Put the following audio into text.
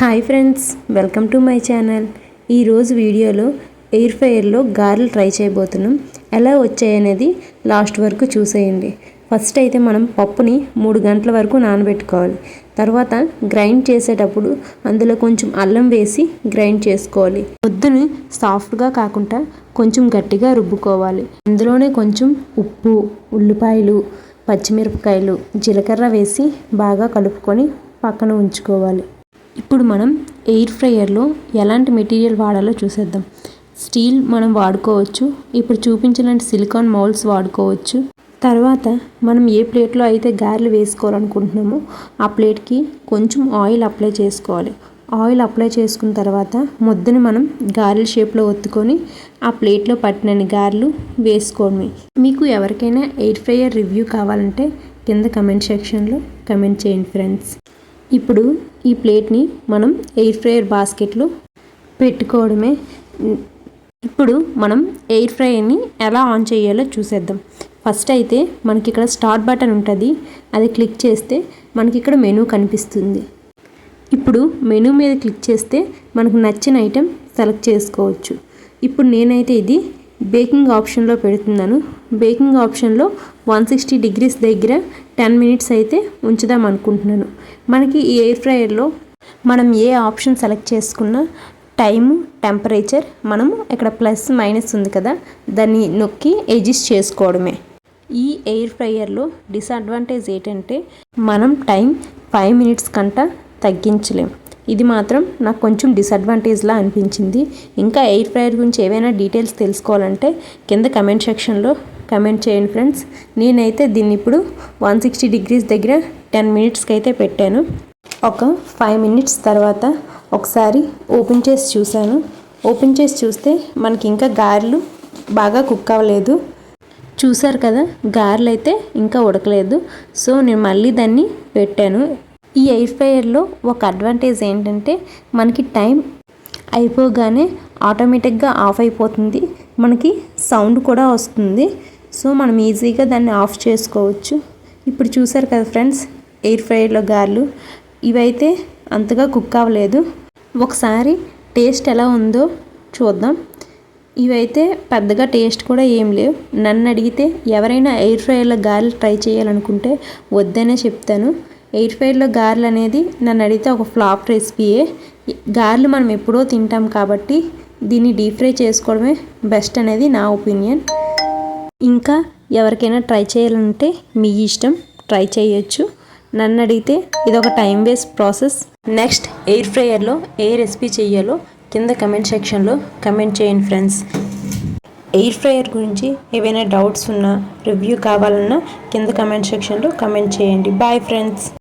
Hi friends, welcome to my channel. ఈరోజు వీడియోలో air ఫ్రైయర్లో గారెలు ట్రై చేయబోతున్నాం. ఎలా వచ్చాయనేది లాస్ట్ వరకు చూసేయండి. ఫస్ట్ అయితే మనం పప్పుని 3 గంటల వరకు నానబెట్టుకోవాలి. తర్వాత గ్రైండ్ చేసేటప్పుడు అందులో కొంచెం అల్లం వేసి గ్రైండ్ చేసుకోవాలి. ముద్దని సాఫ్ట్గా కాకుండా కొంచెం గట్టిగా రుబ్బుకోవాలి. అందులోనే కొంచెం ఉప్పు, ఉల్లిపాయలు, పచ్చిమిరపకాయలు, జీలకర్ర వేసి బాగా కలుపుకొని పక్కన ఉంచుకోవాలి. ఇప్పుడు మనం ఎయిర్ ఫ్రైయర్లో ఎలాంటి మెటీరియల్ వాడాలో చూసేద్దాం. స్టీల్ మనం వాడుకోవచ్చు. ఇప్పుడు చూపించిన సిలికాన్ మౌల్డ్స్ వాడుకోవచ్చు. తర్వాత మనం ఏ ప్లేట్లో అయితే గారెలు వేసుకోవాలనుకుంటున్నామో ఆ ప్లేట్కి కొంచెం ఆయిల్ అప్లై చేసుకోవాలి. ఆయిల్ అప్లై చేసుకున్న తర్వాత ముద్దని మనం గారెల షేప్లో ఒత్తుకొని ఆ ప్లేట్లో పట్టినన్ని గారెలు వేసుకోండి. మీకు ఎవరికైనా ఎయిర్ ఫ్రైయర్ రివ్యూ కావాలంటే కింద కమెంట్ సెక్షన్లో కమెంట్ చేయండి ఫ్రెండ్స్. ఇప్పుడు ఈ ప్లేట్ని మనం ఎయిర్ ఫ్రైయర్ బాస్కెట్లో పెట్టుకోవడమే. ఇప్పుడు మనం ఎయిర్ ఫ్రైయర్ని ఎలా ఆన్ చేయాలో చూసేద్దాం. ఫస్ట్ అయితే మనకి ఇక్కడ స్టార్ట్ బటన్ ఉంటుంది. అది క్లిక్ చేస్తే మనకి ఇక్కడ మెనూ కనిపిస్తుంది. ఇప్పుడు మెనూ మీద క్లిక్ చేస్తే మనకు నచ్చిన ఐటెం సెలెక్ట్ చేసుకోవచ్చు. ఇప్పుడు నేనైతే ఇది బేకింగ్ ఆప్షన్లో పెడుతున్నాను. బేకింగ్ ఆప్షన్లో 160 degrees దగ్గర 10 minutes అయితే ఉంచుదాం అనుకుంటున్నాను. మనకి ఈ ఎయిర్ ఫ్రైయర్లో మనం ఏ ఆప్షన్ సెలెక్ట్ చేసుకున్నా టైము, టెంపరేచర్ మనము ఇక్కడ ప్లస్ మైనస్ ఉంది కదా, దాన్ని నొక్కి అడ్జస్ట్ చేసుకోవడమే. ఈ ఎయిర్ ఫ్రైయర్లో డిసడ్వాంటేజ్ ఏంటంటే మనం టైం 5 minutes కంట తగ్గించలేం. ఇది మాత్రం నాకు కొంచెం డిసడ్వాంటేజ్లా అనిపించింది. ఇంకా ఎయిర్ ఫ్రైయర్ గురించి ఏవైనా డీటెయిల్స్ తెలుసుకోవాలంటే కింద కమెంట్ సెక్షన్లో కమెంట్ చేయండి ఫ్రెండ్స్. నేనైతే దీన్ని ఇప్పుడు 160 degrees దగ్గర 10 minutesకి అయితే పెట్టాను. ఒక 5 minutes తర్వాత ఒకసారి ఓపెన్ చేసి చూశాను. ఓపెన్ చేసి చూస్తే మనకి ఇంకా గారెలు బాగా కుక్ అవ్వలేదు. చూసారు కదా, గారెలు అయితే ఇంకా ఉడకలేదు. సో నేను మళ్ళీ దాన్ని పెట్టాను. ఈ ఎయిర్ ఫ్రైయర్లో ఒక అడ్వాంటేజ్ ఏంటంటే మనకి టైం అయిపోగానే ఆటోమేటిక్గా ఆఫ్ అయిపోతుంది. మనకి సౌండ్ కూడా వస్తుంది. సో మనం ఈజీగా దాన్ని ఆఫ్ చేసుకోవచ్చు. ఇప్పుడు చూసారు కదా ఫ్రెండ్స్, ఎయిర్ ఫ్రైయర్లో గారెలు ఇవైతే అంతగా కుక్ అవ్వలేదు. ఒకసారి టేస్ట్ ఎలా ఉందో చూద్దాం. ఇవైతే పెద్దగా టేస్ట్ కూడా ఏం లేవు. నన్ను అడిగితే ఎవరైనా ఎయిర్ ఫ్రైయర్లో గారెలు ట్రై చేయాలనుకుంటే వద్దనే చెప్తాను. ఎయిర్ ఫ్రైయర్లో గారెలు అనేది నన్ను అడిగితే ఒక ఫ్లాప్ రెసిపీయే. గారెలు మనం ఎప్పుడో తింటాం కాబట్టి దీన్ని డీప్ ఫ్రై చేసుకోవడమే బెస్ట్ అనేది నా ఒపీనియన్. ఇంకా ఎవరికైనా ట్రై చేయాలంటే మీ ఇష్టం, ట్రై చేయొచ్చు. నన్ను అడిగితే ఇది ఒక time waste process. Next air ఫ్రైయర్లో ఏ రెసిపీ చేయాలో కింద కమెంట్ సెక్షన్లో కమెంట్ చేయండి ఫ్రెండ్స్. ఎయిర్ ఫ్రైయర్ గురించి ఏవైనా డౌట్స్ ఉన్నా, రివ్యూ కావాలన్నా కింద కమెంట్ సెక్షన్లో కమెంట్ చేయండి. Bye friends.